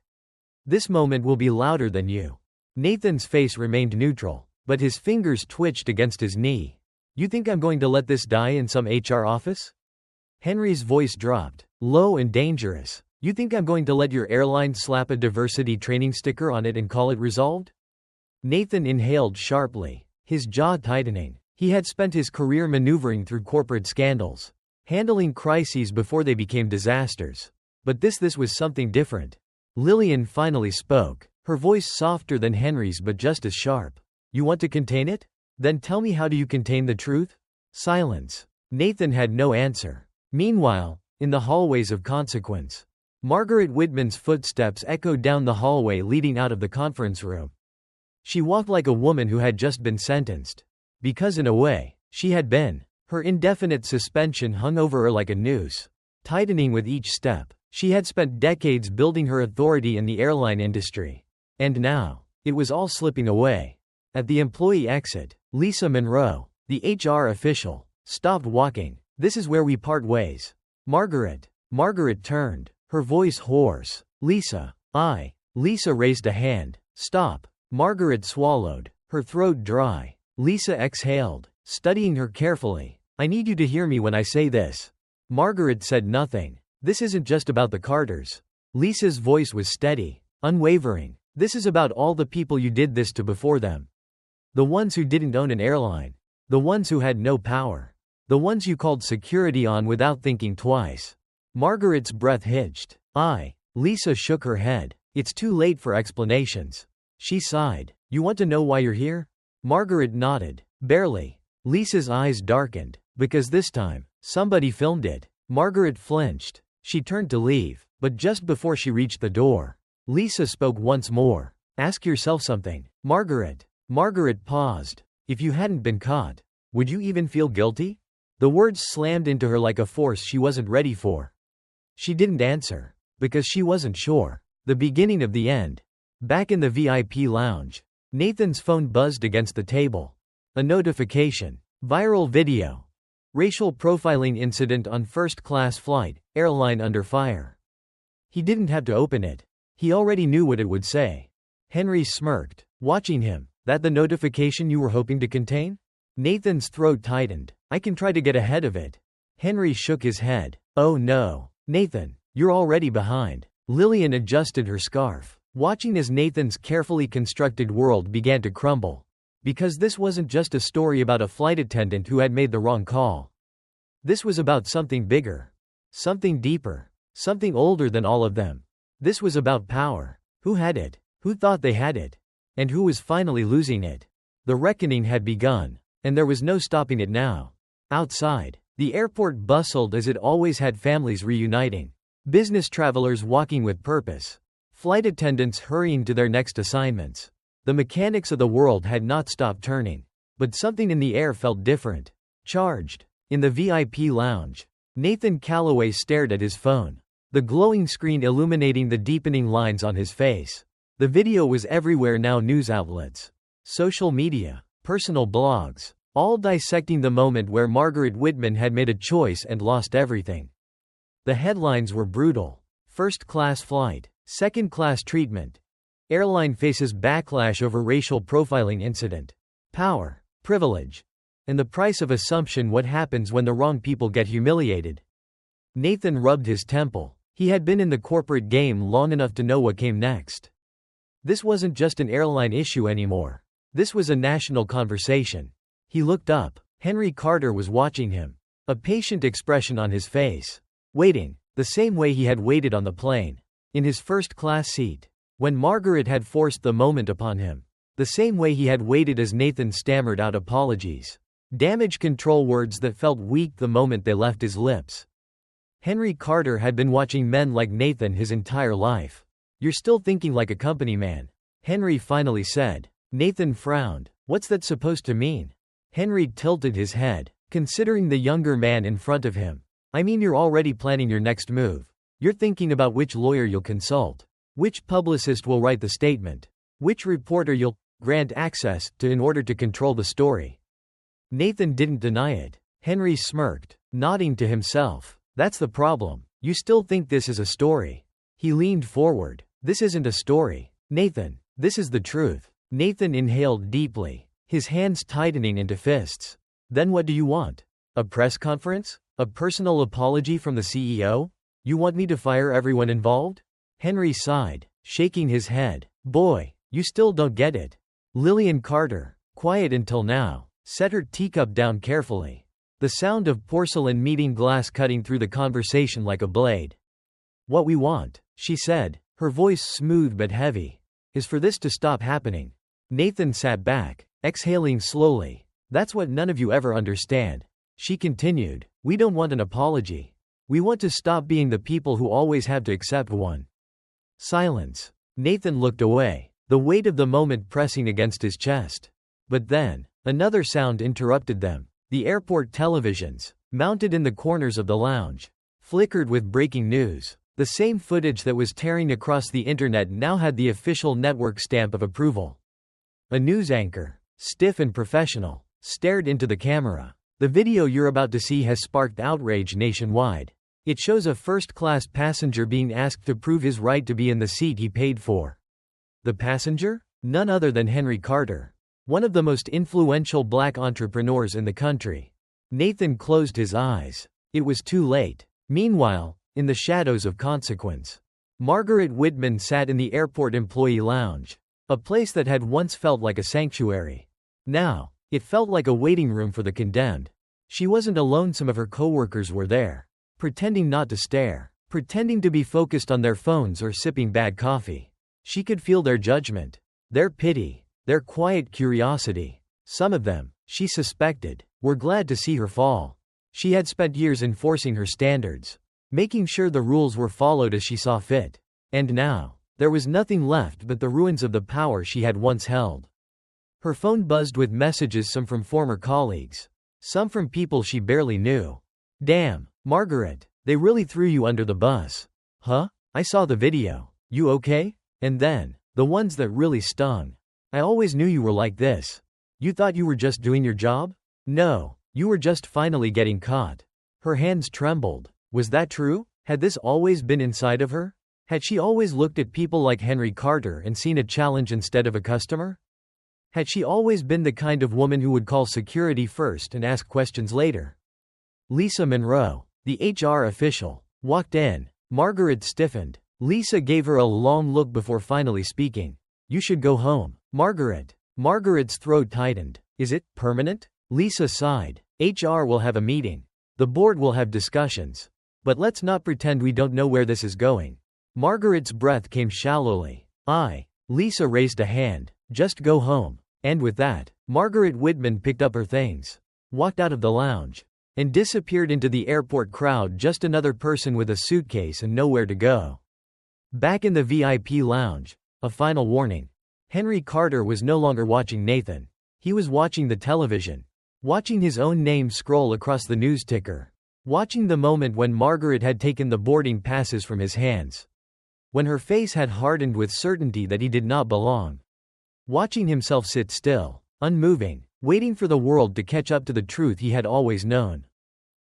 this moment will be louder than you." Nathan's face remained neutral, but his fingers twitched against his knee. "You think I'm going to let this die in some HR office?" Henry's voice dropped, low and dangerous. "You think I'm going to let your airline slap a diversity training sticker on it and call it resolved?" Nathan inhaled sharply, his jaw tightening. He had spent his career maneuvering through corporate scandals, handling crises before they became disasters. But this was something different. Lillian finally spoke, her voice softer than Henry's but just as sharp. "You want to contain it? Then tell me, how do you contain the truth?" Silence. Nathan had no answer. Meanwhile, in the hallways of consequence, Margaret Whitman's footsteps echoed down the hallway leading out of the conference room. She walked like a woman who had just been sentenced. Because in a way, she had been. Her indefinite suspension hung over her like a noose, tightening with each step. She had spent decades building her authority in the airline industry. And now, it was all slipping away. At the employee exit, Lisa Monroe, the HR official, stopped walking. "This is where we part ways, Margaret." Margaret turned, her voice hoarse. "Lisa, Lisa raised a hand. "Stop." Margaret swallowed, her throat dry. Lisa exhaled, studying her carefully. "I need you to hear me when I say this." Margaret said nothing. "This isn't just about the Carters." Lisa's voice was steady, unwavering. This is about all the people you did this to before them. The ones who didn't own an airline. The ones who had no power. The ones you called security on without thinking twice. Margaret's breath hitched. Lisa shook her head. It's too late for explanations. She sighed. You want to know why you're here? Margaret nodded. Barely. Lisa's eyes darkened. Because this time, somebody filmed it. Margaret flinched. She turned to leave, but just before she reached the door, Lisa spoke once more. Ask yourself something, Margaret. Margaret paused. If you hadn't been caught, would you even feel guilty? The words slammed into her like a force she wasn't ready for. She didn't answer, because she wasn't sure. The beginning of the end. Back in the VIP lounge, Nathan's phone buzzed against the table. A notification. Viral video. Racial profiling incident on first-class flight, airline under fire. He didn't have to open it. He already knew what it would say. Henry smirked, watching him. That the notification you were hoping to contain? Nathan's throat tightened. I can try to get ahead of it. Henry shook his head. Oh no. Nathan, you're already behind. Lillian adjusted her scarf, watching as Nathan's carefully constructed world began to crumble. Because this wasn't just a story about a flight attendant who had made the wrong call. This was about something bigger. Something deeper. Something older than all of them. This was about power. Who had it? Who thought they had it? And who was finally losing it? The reckoning had begun, and there was no stopping it now. Outside, the airport bustled as it always had, families reuniting. Business travelers walking with purpose. Flight attendants hurrying to their next assignments. The mechanics of the world had not stopped turning. But something in the air felt different. Charged. In the VIP lounge, Nathan Calloway stared at his phone. The glowing screen illuminating the deepening lines on his face. The video was everywhere now, news outlets, social media, personal blogs, all dissecting the moment where Margaret Whitman had made a choice and lost everything. The headlines were brutal. First-class flight, second-class treatment. Airline faces backlash over racial profiling incident. Power, privilege, and the price of assumption. What happens when the wrong people get humiliated? Nathan rubbed his temple. He had been in the corporate game long enough to know what came next. This wasn't just an airline issue anymore. This was a national conversation. He looked up. Henry Carter was watching him. A patient expression on his face. Waiting, the same way he had waited on the plane. In his first-class seat. When Margaret had forced the moment upon him. The same way he had waited as Nathan stammered out apologies. Damage control words that felt weak the moment they left his lips. Henry Carter had been watching men like Nathan his entire life. You're still thinking like a company man, Henry finally said. Nathan frowned. What's that supposed to mean? Henry tilted his head, considering the younger man in front of him. I mean, you're already planning your next move. You're thinking about which lawyer you'll consult, which publicist will write the statement, which reporter you'll grant access to in order to control the story. Nathan didn't deny it. Henry smirked, nodding to himself. That's the problem. You still think this is a story. He leaned forward. This isn't a story, Nathan. This is the truth. Nathan inhaled deeply, his hands tightening into fists. Then what do you want? A press conference? A personal apology from the CEO? You want me to fire everyone involved? Henry sighed, shaking his head. Boy, you still don't get it. Lillian Carter, quiet until now, set her teacup down carefully. The sound of porcelain meeting glass cutting through the conversation like a blade. What we want, she said, her voice smooth but heavy, is for this to stop happening. Nathan sat back, exhaling slowly. That's what none of you ever understand. She continued. We don't want an apology. We want to stop being the people who always have to accept one. Silence. Nathan looked away, the weight of the moment pressing against his chest. But then, another sound interrupted them. The airport televisions, mounted in the corners of the lounge, flickered with breaking news. The same footage that was tearing across the internet now had the official network stamp of approval. A news anchor, stiff and professional, stared into the camera. The video you're about to see has sparked outrage nationwide. It shows a first-class passenger being asked to prove his right to be in the seat he paid for. The passenger? None other than Henry Carter, one of the most influential black entrepreneurs in the country. Nathan closed his eyes. It was too late. Meanwhile, in the shadows of consequence, Margaret Whitman sat in the airport employee lounge, a place that had once felt like a sanctuary. Now, it felt like a waiting room for the condemned. She wasn't alone, some of her coworkers were there, pretending not to stare, pretending to be focused on their phones or sipping bad coffee. She could feel their judgment, their pity, their quiet curiosity. Some of them, she suspected, were glad to see her fall. She had spent years enforcing her standards, making sure the rules were followed as she saw fit. And now, there was nothing left but the ruins of the power she had once held. Her phone buzzed with messages, some from former colleagues, some from people she barely knew. "Damn, Margaret, they really threw you under the bus." "Huh? I saw the video. You okay?" And then, the ones that really stung. "I always knew you were like this. You thought you were just doing your job? No, you were just finally getting caught." Her hands trembled. Was that true? Had this always been inside of her? Had she always looked at people like Henry Carter and seen a challenge instead of a customer? Had she always been the kind of woman who would call security first and ask questions later? Lisa Monroe, the HR official, walked in. Margaret stiffened. Lisa gave her a long look before finally speaking. "You should go home, Margaret." Margaret's throat tightened. "Is it permanent?" Lisa sighed. "HR will have a meeting. The board will have discussions. But let's not pretend we don't know where this is going." Margaret's breath came shallowly. Lisa raised a hand. "Just go home." And with that, Margaret Whitman picked up her things, walked out of the lounge, and disappeared into the airport crowd, just another person with a suitcase and nowhere to go. Back in the VIP lounge, a final warning. Henry Carter was no longer watching Nathan. He was watching the television, watching his own name scroll across the news ticker, watching the moment when Margaret had taken the boarding passes from his hands, when her face had hardened with certainty that he did not belong. Watching himself sit still, unmoving, waiting for the world to catch up to the truth he had always known.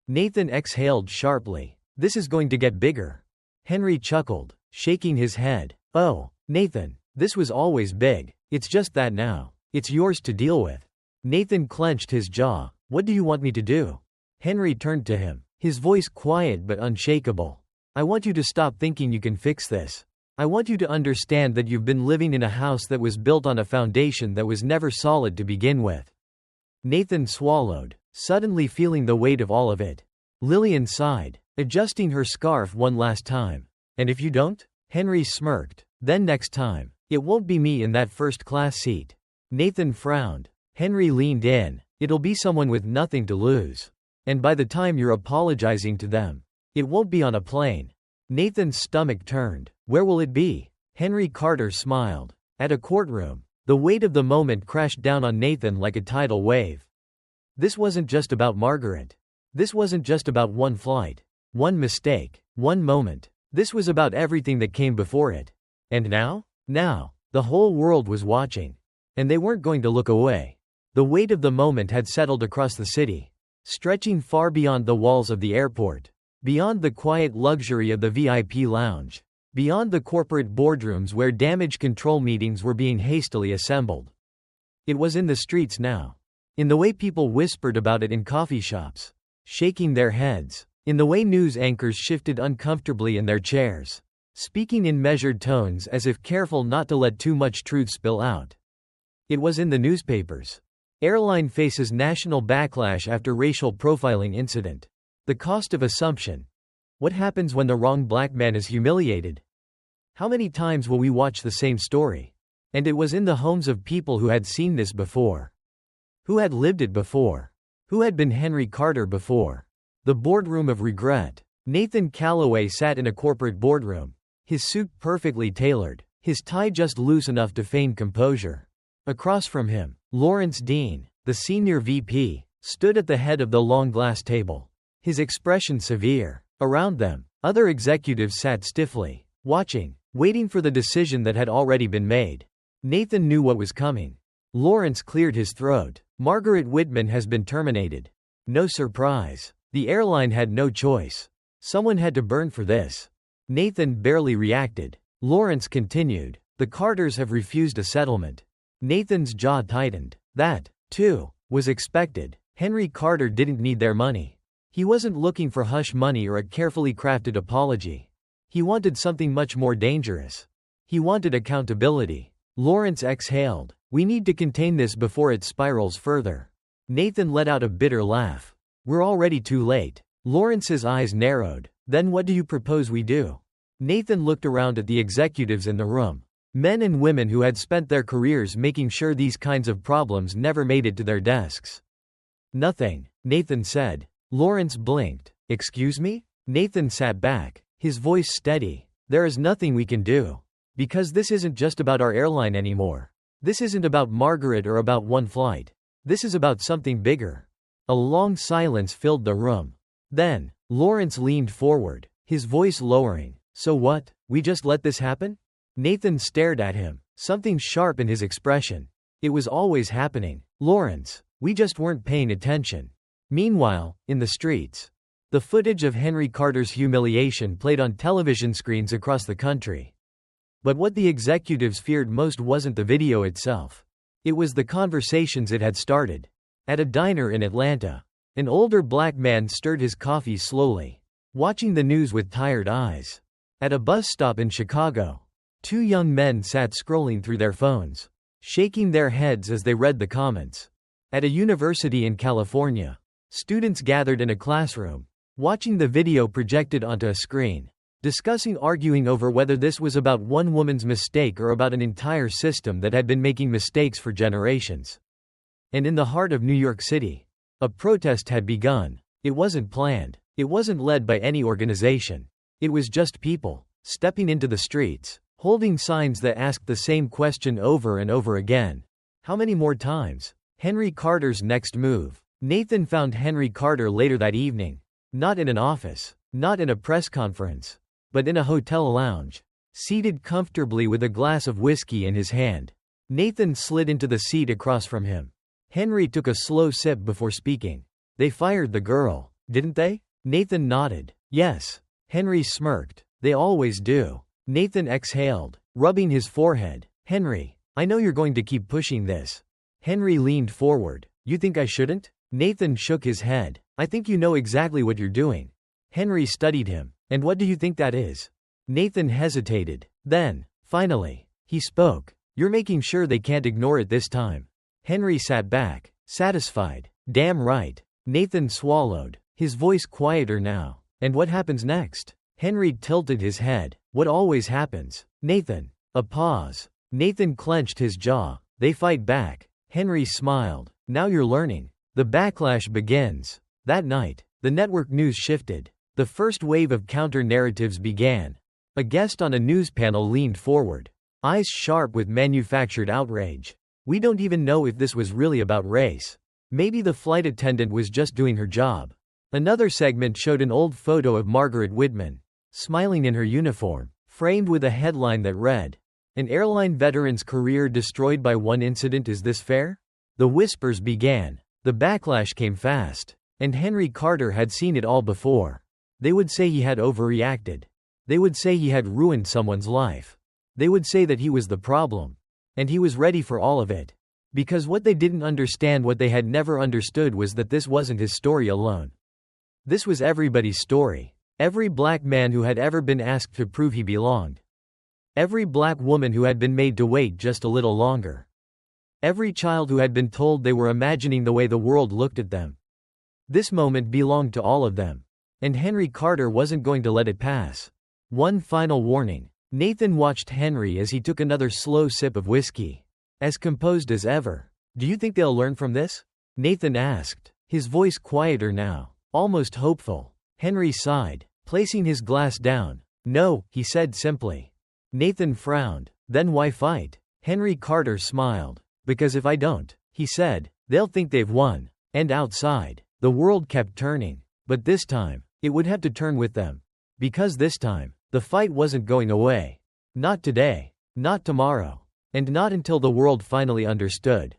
Nathan exhaled sharply. "This is going to get bigger." Henry chuckled, shaking his head. "Oh, Nathan, this was always big. It's just that now, it's yours to deal with." Nathan clenched his jaw. "What do you want me to do?" Henry turned to him, his voice quiet but unshakable. "I want you to stop thinking you can fix this. I want you to understand that you've been living in a house that was built on a foundation that was never solid to begin with." Nathan swallowed, suddenly feeling the weight of all of it. Lillian sighed, adjusting her scarf one last time. "And if you don't?" Henry smirked. "Then next time, it won't be me in that first-class seat." Nathan frowned. Henry leaned in. "It'll be someone with nothing to lose. And by the time you're apologizing to them, it won't be on a plane." Nathan's stomach turned. "Where will it be?" Henry Carter smiled. "At a courtroom." The weight of the moment crashed down on Nathan like a tidal wave. This wasn't just about Margaret. This wasn't just about one flight, one mistake, one moment. This was about everything that came before it. And now? Now, the whole world was watching. And they weren't going to look away. The weight of the moment had settled across the city, stretching far beyond the walls of the airport, beyond the quiet luxury of the VIP lounge, beyond the corporate boardrooms where damage control meetings were being hastily assembled. It was in the streets now. In the way people whispered about it in coffee shops, shaking their heads. In the way news anchors shifted uncomfortably in their chairs, speaking in measured tones as if careful not to let too much truth spill out. It was in the newspapers. Airline faces national backlash after racial profiling incident. The cost of assumption. What happens when the wrong black man is humiliated? How many times will we watch the same story? And it was in the homes of people who had seen this before, who had lived it before, who had been Henry Carter before. The boardroom of regret. Nathan Calloway sat in a corporate boardroom, his suit perfectly tailored, his tie just loose enough to feign composure. Across from him, Lawrence Dean, the senior VP, stood at the head of the long glass table, his expression severe. Around them, other executives sat stiffly, watching, waiting for the decision that had already been made. Nathan knew what was coming. Lawrence cleared his throat. "Margaret Whitman has been terminated." No surprise. The airline had no choice. Someone had to burn for this. Nathan barely reacted. Lawrence continued. "The Carters have refused a settlement." Nathan's jaw tightened. That, too, was expected. Henry Carter didn't need their money. He wasn't looking for hush money or a carefully crafted apology. He wanted something much more dangerous. He wanted accountability. Lawrence exhaled. We need to contain this before it spirals further. Nathan let out a bitter laugh. We're already too late. Lawrence's eyes narrowed. Then what do you propose we do? Nathan looked around at the executives in the room. Men and women who had spent their careers making sure these kinds of problems never made it to their desks. Nothing, Nathan said. Lawrence blinked. Excuse me? Nathan sat back, his voice steady. There is nothing we can do. Because this isn't just about our airline anymore. This isn't about Margaret or about one flight. This is about something bigger. A long silence filled the room. Then, Lawrence leaned forward, his voice lowering. So what? We just let this happen? Nathan stared at him, something sharp in his expression. It was always happening, Lawrence. We just weren't paying attention. Meanwhile, in the streets, the footage of Henry Carter's humiliation played on television screens across the country. But what the executives feared most wasn't the video itself. It was the conversations it had started. At a diner in Atlanta, an older black man stirred his coffee slowly, watching the news with tired eyes. At a bus stop in Chicago, two young men sat scrolling through their phones, shaking their heads as they read the comments. At a university in California, students gathered in a classroom, watching the video projected onto a screen, arguing over whether this was about one woman's mistake or about an entire system that had been making mistakes for generations. And in the heart of New York City, a protest had begun. It wasn't planned. It wasn't led by any organization. It was just people, stepping into the streets, holding signs that asked the same question over and over again. How many more times? Henry Carter's next move. Nathan found Henry Carter later that evening. Not in an office, not in a press conference, but in a hotel lounge, seated comfortably with a glass of whiskey in his hand. Nathan slid into the seat across from him. Henry took a slow sip before speaking. They fired the girl, didn't they? Nathan nodded. Yes. Henry smirked. They always do. Nathan exhaled, rubbing his forehead. Henry, I know you're going to keep pushing this. Henry leaned forward. You think I shouldn't? Nathan shook his head. I think you know exactly what you're doing. Henry studied him. And what do you think that is? Nathan hesitated. Then, finally, he spoke. You're making sure they can't ignore it this time. Henry sat back, satisfied. Damn right. Nathan swallowed, his voice quieter now. And what happens next? Henry tilted his head. What always happens? Nathan. A pause. Nathan clenched his jaw. They fight back. Henry smiled. Now you're learning. The backlash begins. That night, the network news shifted. The first wave of counter-narratives began. A guest on a news panel leaned forward, eyes sharp with manufactured outrage. We don't even know if this was really about race. Maybe the flight attendant was just doing her job. Another segment showed an old photo of Margaret Whitman, smiling in her uniform, framed with a headline that read, "An airline veteran's career destroyed by one incident, is this fair?" The whispers began. The backlash came fast. And Henry Carter had seen it all before. They would say he had overreacted. They would say he had ruined someone's life. They would say that he was the problem. And he was ready for all of it. Because what they didn't understand, what they had never understood, was that this wasn't his story alone. This was everybody's story. Every black man who had ever been asked to prove he belonged. Every black woman who had been made to wait just a little longer. Every child who had been told they were imagining the way the world looked at them. This moment belonged to all of them. And Henry Carter wasn't going to let it pass. One final warning. Nathan watched Henry as he took another slow sip of whiskey. As composed as ever. Do you think they'll learn from this? Nathan asked, his voice quieter now, almost hopeful. Henry sighed, placing his glass down. No, he said simply. Nathan frowned. Then why fight? Henry Carter smiled. Because if I don't, he said, they'll think they've won. And outside, the world kept turning. But this time, it would have to turn with them. Because this time, the fight wasn't going away. Not today. Not tomorrow. And not until the world finally understood.